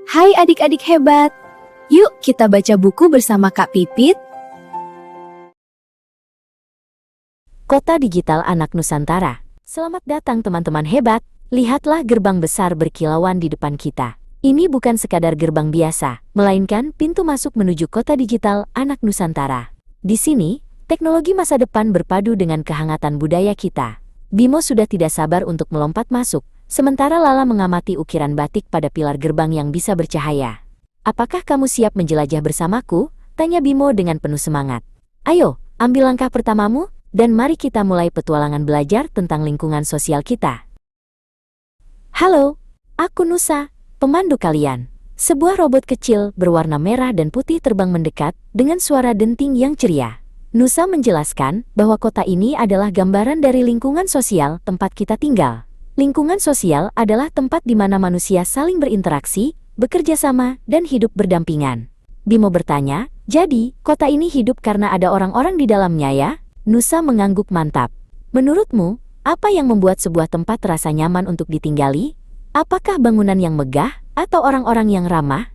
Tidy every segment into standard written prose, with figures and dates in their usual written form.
Hai adik-adik hebat, yuk kita baca buku bersama Kak Pipit. Kota Digital Anak Nusantara. Selamat datang teman-teman hebat, lihatlah gerbang besar berkilauan di depan kita. Ini bukan sekadar gerbang biasa, melainkan pintu masuk menuju Kota Digital Anak Nusantara. Di sini, teknologi masa depan berpadu dengan kehangatan budaya kita. Bimo sudah tidak sabar untuk melompat masuk, sementara Lala mengamati ukiran batik pada pilar gerbang yang bisa bercahaya. "Apakah kamu siap menjelajah bersamaku?" tanya Bimo dengan penuh semangat. "Ayo, ambil langkah pertamamu, dan mari kita mulai petualangan belajar tentang lingkungan sosial kita." Halo, aku Nusa, pemandu kalian. Sebuah robot kecil berwarna merah dan putih terbang mendekat dengan suara denting yang ceria. Nusa menjelaskan bahwa kota ini adalah gambaran dari lingkungan sosial tempat kita tinggal. Lingkungan sosial adalah tempat di mana manusia saling berinteraksi, bekerja sama, dan hidup berdampingan. Bimo bertanya, "Jadi, kota ini hidup karena ada orang-orang di dalamnya ya?" Nusa mengangguk mantap. "Menurutmu, apa yang membuat sebuah tempat terasa nyaman untuk ditinggali? Apakah bangunan yang megah atau orang-orang yang ramah?"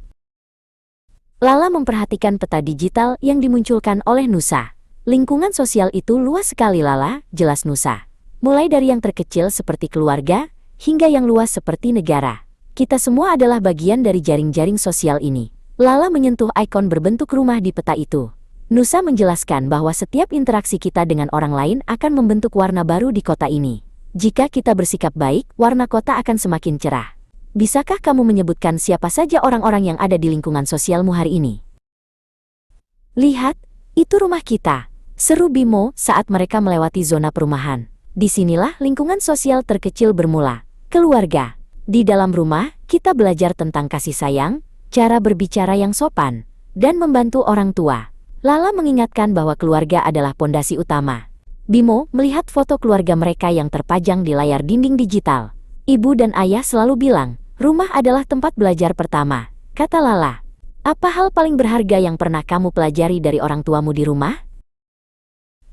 Lala memperhatikan peta digital yang dimunculkan oleh Nusa. "Lingkungan sosial itu luas sekali Lala," jelas Nusa. "Mulai dari yang terkecil seperti keluarga, hingga yang luas seperti negara. Kita semua adalah bagian dari jaring-jaring sosial ini." Lala menyentuh ikon berbentuk rumah di peta itu. Nusa menjelaskan bahwa setiap interaksi kita dengan orang lain akan membentuk warna baru di kota ini. Jika kita bersikap baik, warna kota akan semakin cerah. Bisakah kamu menyebutkan siapa saja orang-orang yang ada di lingkungan sosialmu hari ini? "Lihat, itu rumah kita," seru Bimo saat mereka melewati zona perumahan. Disinilah lingkungan sosial terkecil bermula, keluarga. Di dalam rumah, kita belajar tentang kasih sayang, cara berbicara yang sopan, dan membantu orang tua. Lala mengingatkan bahwa keluarga adalah pondasi utama. Bimo melihat foto keluarga mereka yang terpajang di layar dinding digital. "Ibu dan ayah selalu bilang, rumah adalah tempat belajar pertama," kata Lala. "Apa hal paling berharga yang pernah kamu pelajari dari orang tuamu di rumah?"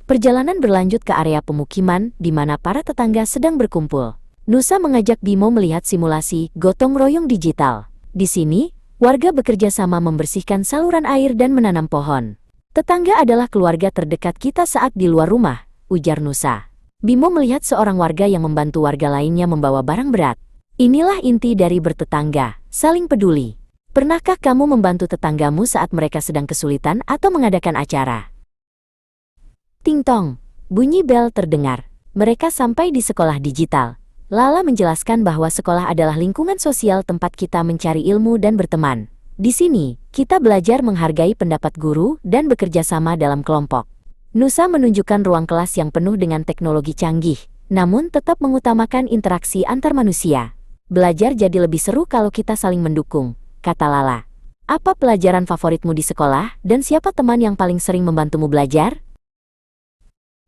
Perjalanan berlanjut ke area pemukiman di mana para tetangga sedang berkumpul. Nusa mengajak Bimo melihat simulasi gotong royong digital. Di sini, warga bekerja sama membersihkan saluran air dan menanam pohon. "Tetangga adalah keluarga terdekat kita saat di luar rumah," ujar Nusa. Bimo melihat seorang warga yang membantu warga lainnya membawa barang berat. "Inilah inti dari bertetangga, saling peduli." Pernahkah kamu membantu tetanggamu saat mereka sedang kesulitan atau mengadakan acara? Ting tong, bunyi bel terdengar. Mereka sampai di sekolah digital. Lala menjelaskan bahwa sekolah adalah lingkungan sosial tempat kita mencari ilmu dan berteman. Di sini, kita belajar menghargai pendapat guru dan bekerja sama dalam kelompok. Nusa menunjukkan ruang kelas yang penuh dengan teknologi canggih, namun tetap mengutamakan interaksi antar manusia. "Belajar jadi lebih seru kalau kita saling mendukung," kata Lala. "Apa pelajaran favoritmu di sekolah dan siapa teman yang paling sering membantumu belajar?"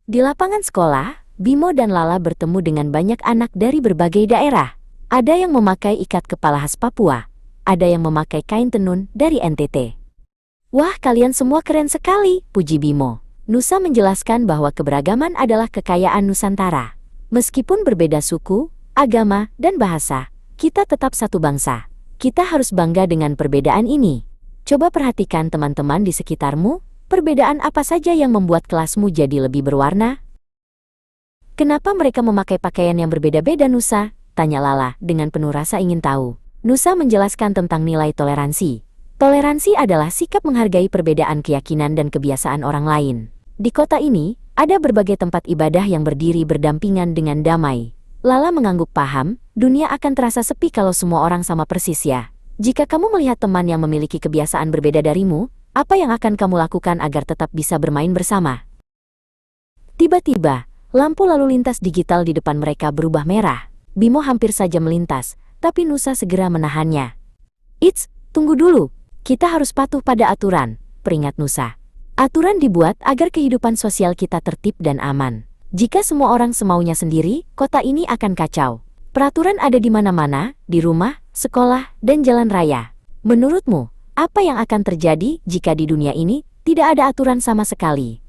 Di lapangan sekolah, Bimo dan Lala bertemu dengan banyak anak dari berbagai daerah. Ada yang memakai ikat kepala khas Papua, ada yang memakai kain tenun dari NTT. "Wah, kalian semua keren sekali," puji Bimo. Nusa menjelaskan bahwa keberagaman adalah kekayaan Nusantara. Meskipun berbeda suku, agama, dan bahasa, kita tetap satu bangsa. Kita harus bangga dengan perbedaan ini. Coba perhatikan teman-teman di sekitarmu, perbedaan apa saja yang membuat kelasmu jadi lebih berwarna? "Kenapa mereka memakai pakaian yang berbeda-beda Nusa?" tanya Lala dengan penuh rasa ingin tahu. Nusa menjelaskan tentang nilai toleransi. Toleransi adalah sikap menghargai perbedaan keyakinan dan kebiasaan orang lain. Di kota ini, ada berbagai tempat ibadah yang berdiri berdampingan dengan damai. Lala mengangguk paham, dunia akan terasa sepi kalau semua orang sama persis ya. Jika kamu melihat teman yang memiliki kebiasaan berbeda darimu, apa yang akan kamu lakukan agar tetap bisa bermain bersama? Tiba-tiba, lampu lalu lintas digital di depan mereka berubah merah. Bimo hampir saja melintas, tapi Nusa segera menahannya. "Eits, tunggu dulu. Kita harus patuh pada aturan," peringat Nusa. "Aturan dibuat agar kehidupan sosial kita tertib dan aman. Jika semua orang semaunya sendiri, kota ini akan kacau. Peraturan ada di mana-mana, di rumah, sekolah, dan jalan raya. Menurutmu, apa yang akan terjadi jika di dunia ini tidak ada aturan sama sekali?"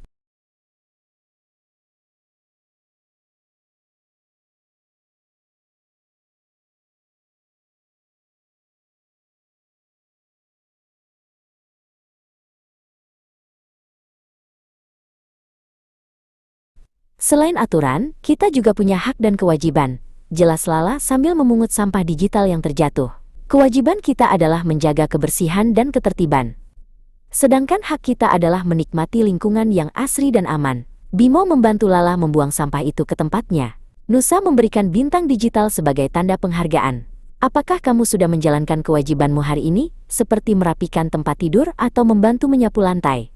Selain aturan, kita juga punya hak dan kewajiban. Jelas Lala sambil memungut sampah digital yang terjatuh. Kewajiban kita adalah menjaga kebersihan dan ketertiban. Sedangkan hak kita adalah menikmati lingkungan yang asri dan aman. Bimo membantu Lala membuang sampah itu ke tempatnya. Nusa memberikan bintang digital sebagai tanda penghargaan. Apakah kamu sudah menjalankan kewajibanmu hari ini, seperti merapikan tempat tidur atau membantu menyapu lantai?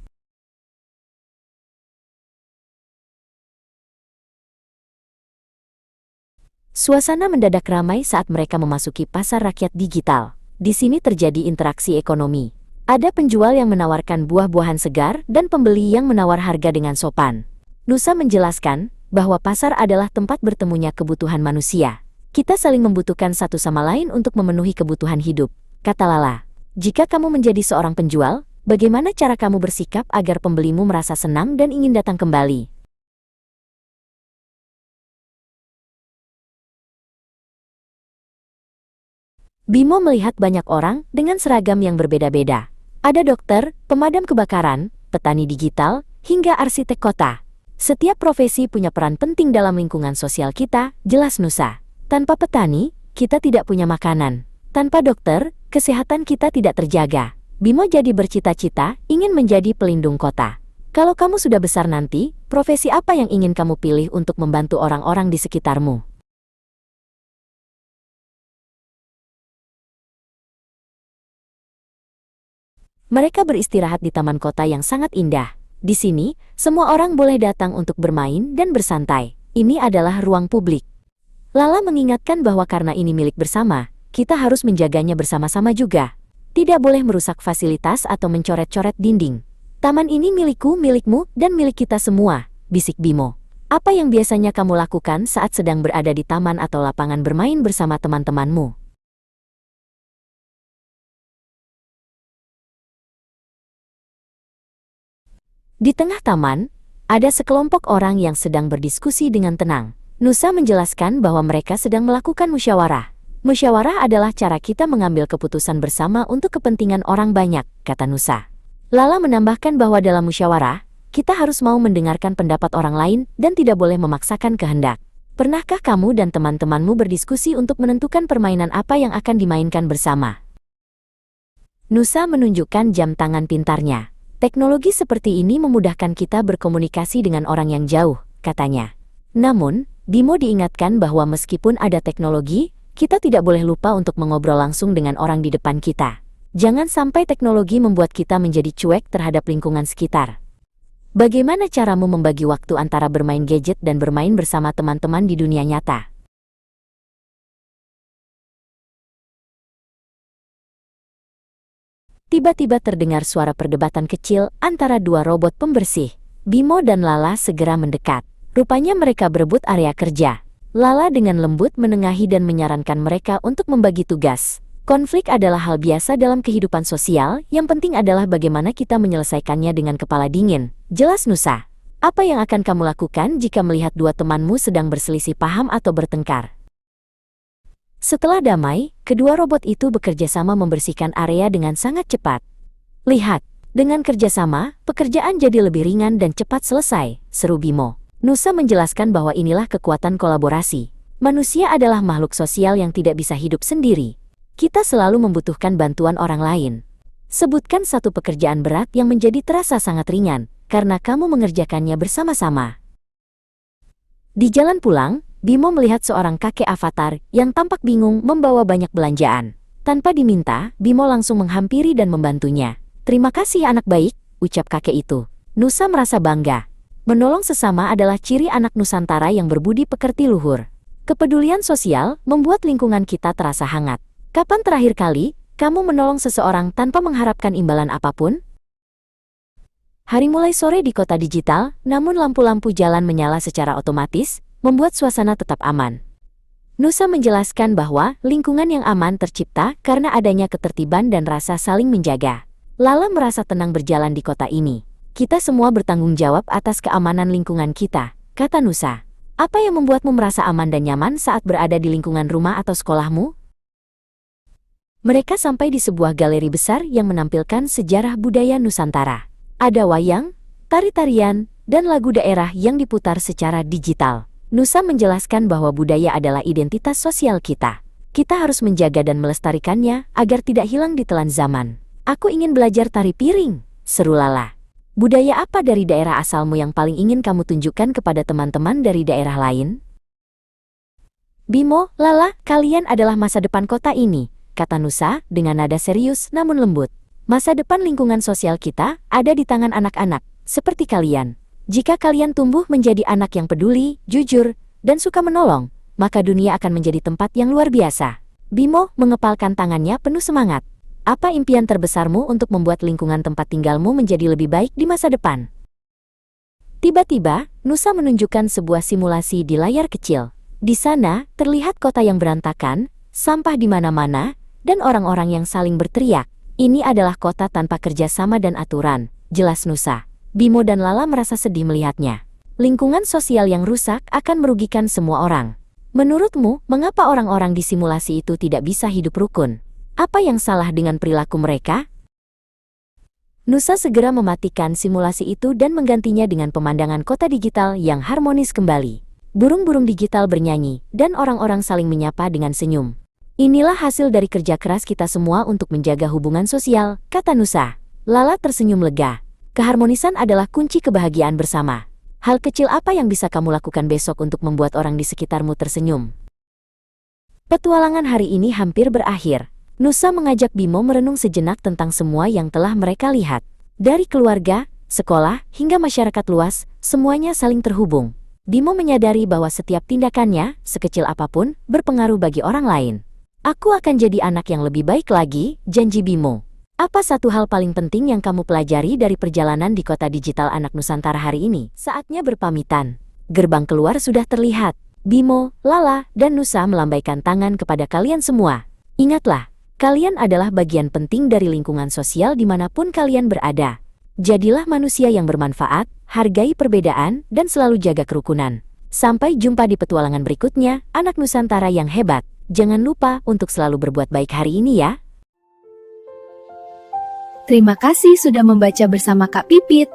Suasana mendadak ramai saat mereka memasuki pasar rakyat digital. Di sini terjadi interaksi ekonomi. Ada penjual yang menawarkan buah-buahan segar dan pembeli yang menawar harga dengan sopan. Nusa menjelaskan bahwa pasar adalah tempat bertemunya kebutuhan manusia. Kita saling membutuhkan satu sama lain untuk memenuhi kebutuhan hidup, kata Lala. Jika kamu menjadi seorang penjual, bagaimana cara kamu bersikap agar pembelimu merasa senang dan ingin datang kembali? Bimo melihat banyak orang dengan seragam yang berbeda-beda. Ada dokter, pemadam kebakaran, petani digital, hingga arsitek kota. Setiap profesi punya peran penting dalam lingkungan sosial kita, jelas Nusa. Tanpa petani, kita tidak punya makanan. Tanpa dokter, kesehatan kita tidak terjaga. Bimo jadi bercita-cita ingin menjadi pelindung kota. Kalau kamu sudah besar nanti, profesi apa yang ingin kamu pilih untuk membantu orang-orang di sekitarmu? Mereka beristirahat di taman kota yang sangat indah. Di sini, semua orang boleh datang untuk bermain dan bersantai. Ini adalah ruang publik. Lala mengingatkan bahwa karena ini milik bersama, kita harus menjaganya bersama-sama juga. Tidak boleh merusak fasilitas atau mencoret-coret dinding. Taman ini milikku, milikmu, dan milik kita semua, bisik Bimo. Apa yang biasanya kamu lakukan saat sedang berada di taman atau lapangan bermain bersama teman-temanmu? Di tengah taman, ada sekelompok orang yang sedang berdiskusi dengan tenang. Nusa menjelaskan bahwa mereka sedang melakukan musyawarah. Musyawarah adalah cara kita mengambil keputusan bersama untuk kepentingan orang banyak, kata Nusa. Lala menambahkan bahwa dalam musyawarah, kita harus mau mendengarkan pendapat orang lain dan tidak boleh memaksakan kehendak. Pernahkah kamu dan teman-temanmu berdiskusi untuk menentukan permainan apa yang akan dimainkan bersama? Nusa menunjukkan jam tangan pintarnya. Teknologi seperti ini memudahkan kita berkomunikasi dengan orang yang jauh, katanya. Namun, Bimo diingatkan bahwa meskipun ada teknologi, kita tidak boleh lupa untuk mengobrol langsung dengan orang di depan kita. Jangan sampai teknologi membuat kita menjadi cuek terhadap lingkungan sekitar. Bagaimana caramu membagi waktu antara bermain gadget dan bermain bersama teman-teman di dunia nyata? Tiba-tiba terdengar suara perdebatan kecil antara dua robot pembersih. Bimo dan Lala segera mendekat. Rupanya mereka berebut area kerja. Lala dengan lembut menengahi dan menyarankan mereka untuk membagi tugas. Konflik adalah hal biasa dalam kehidupan sosial, yang penting adalah bagaimana kita menyelesaikannya dengan kepala dingin. Jelas Nusa. Apa yang akan kamu lakukan jika melihat dua temanmu sedang berselisih paham atau bertengkar? Setelah damai, kedua robot itu bekerja sama membersihkan area dengan sangat cepat. Lihat, dengan kerjasama, pekerjaan jadi lebih ringan dan cepat selesai, seru Bimo. Nusa menjelaskan bahwa inilah kekuatan kolaborasi. Manusia adalah makhluk sosial yang tidak bisa hidup sendiri. Kita selalu membutuhkan bantuan orang lain. Sebutkan satu pekerjaan berat yang menjadi terasa sangat ringan, karena kamu mengerjakannya bersama-sama. Di jalan pulang, Bimo melihat seorang kakek avatar yang tampak bingung membawa banyak belanjaan. Tanpa diminta, Bimo langsung menghampiri dan membantunya. Terima kasih anak baik, ucap kakek itu. Nusa merasa bangga. Menolong sesama adalah ciri anak Nusantara yang berbudi pekerti luhur. Kepedulian sosial membuat lingkungan kita terasa hangat. Kapan terakhir kali kamu menolong seseorang tanpa mengharapkan imbalan apapun? Hari mulai sore di kota digital, namun lampu-lampu jalan menyala secara otomatis, membuat suasana tetap aman. Nusa menjelaskan bahwa lingkungan yang aman tercipta karena adanya ketertiban dan rasa saling menjaga. Lala merasa tenang berjalan di kota ini. Kita semua bertanggung jawab atas keamanan lingkungan kita, kata Nusa. Apa yang membuatmu merasa aman dan nyaman saat berada di lingkungan rumah atau sekolahmu? Mereka sampai di sebuah galeri besar yang menampilkan sejarah budaya Nusantara. Ada wayang, tari-tarian, dan lagu daerah yang diputar secara digital. Nusa menjelaskan bahwa budaya adalah identitas sosial kita. Kita harus menjaga dan melestarikannya agar tidak hilang ditelan zaman. Aku ingin belajar tari piring, seru Lala. Budaya apa dari daerah asalmu yang paling ingin kamu tunjukkan kepada teman-teman dari daerah lain? Bimo, Lala, kalian adalah masa depan kota ini, kata Nusa dengan nada serius namun lembut. Masa depan lingkungan sosial kita ada di tangan anak-anak, seperti kalian. Jika kalian tumbuh menjadi anak yang peduli, jujur, dan suka menolong, maka dunia akan menjadi tempat yang luar biasa. Bimo mengepalkan tangannya penuh semangat. Apa impian terbesarmu untuk membuat lingkungan tempat tinggalmu menjadi lebih baik di masa depan? Tiba-tiba, Nusa menunjukkan sebuah simulasi di layar kecil. Di sana, terlihat kota yang berantakan, sampah di mana-mana, dan orang-orang yang saling berteriak. Ini adalah kota tanpa kerjasama dan aturan, jelas Nusa. Bimo dan Lala merasa sedih melihatnya. Lingkungan sosial yang rusak akan merugikan semua orang. Menurutmu, mengapa orang-orang di simulasi itu tidak bisa hidup rukun? Apa yang salah dengan perilaku mereka? Nusa segera mematikan simulasi itu dan menggantinya dengan pemandangan kota digital yang harmonis kembali. Burung-burung digital bernyanyi, dan orang-orang saling menyapa dengan senyum. Inilah hasil dari kerja keras kita semua untuk menjaga hubungan sosial, kata Nusa. Lala tersenyum lega. Keharmonisan adalah kunci kebahagiaan bersama. Hal kecil apa yang bisa kamu lakukan besok untuk membuat orang di sekitarmu tersenyum? Petualangan hari ini hampir berakhir. Nusa mengajak Bimo merenung sejenak tentang semua yang telah mereka lihat. Dari keluarga, sekolah, hingga masyarakat luas, semuanya saling terhubung. Bimo menyadari bahwa setiap tindakannya, sekecil apapun, berpengaruh bagi orang lain. Aku akan jadi anak yang lebih baik lagi, janji Bimo. Apa satu hal paling penting yang kamu pelajari dari perjalanan di kota digital anak Nusantara hari ini? Saatnya berpamitan. Gerbang keluar sudah terlihat. Bimo, Lala, dan Nusa melambaikan tangan kepada kalian semua. Ingatlah, kalian adalah bagian penting dari lingkungan sosial dimanapun kalian berada. Jadilah manusia yang bermanfaat, hargai perbedaan, dan selalu jaga kerukunan. Sampai jumpa di petualangan berikutnya, anak Nusantara yang hebat. Jangan lupa untuk selalu berbuat baik hari ini ya. Terima kasih sudah membaca bersama Kak Pipit.